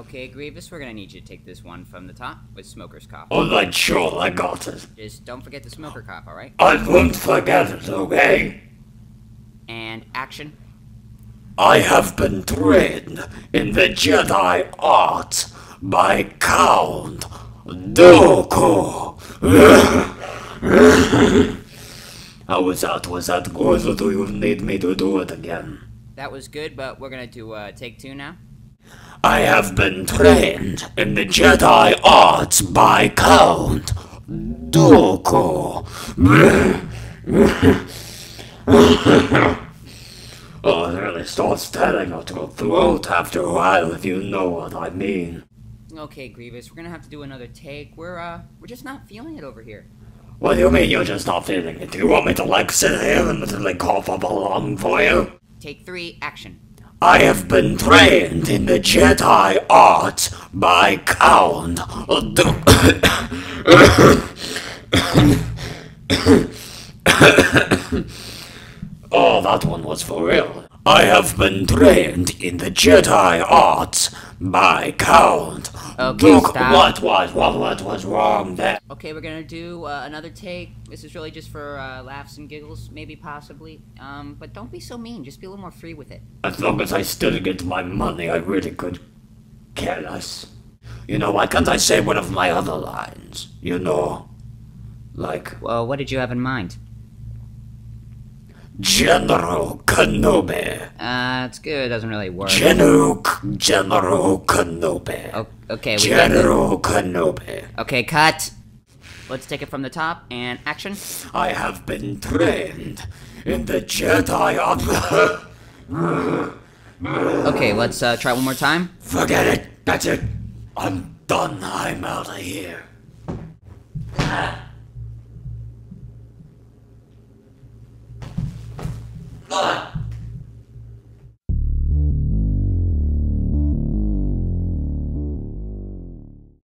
Okay, Grievous, we're gonna need you to take this one from the top with Smoker's Cough. Alright, sure, I got it. Just don't forget the Smoker Cough, alright? I won't forget it, okay? And action. I have been trained in the Jedi art by Count Dooku. How was that? Was that good, or do you need me to do it again? That was good, but we're gonna do take two now. I have been trained in the Jedi arts by Count Dooku. Oh, it really starts tearing at your throat after a while, if you know what I mean. Okay, Grievous, we're gonna have to do another take. We're just not feeling it over here. What do you mean you're just not feeling it? Do you want me to, sit here and literally cough up a lung for you? Take three, action. I have been trained in the Jedi art by Count Oh, that one was for real. I have been trained in the Jedi arts by Count. Okay, stop. What was wrong there? Okay, we're gonna do another take. This is really just for laughs and giggles, maybe, possibly. But don't be so mean. Just be a little more free with it. As long as I still get my money, I really could care less. You know, why can't I say one of my other lines? You know, like... Well, what did you have in mind? General Kenobi. It's good. It doesn't really work. General Kenobi. Oh, okay, we General Kenobi. Okay, cut. Let's take it from the top, and action. I have been trained in the Jedi Okay, let's try one more time. Forget it. That's it. I'm done. I'm out of here.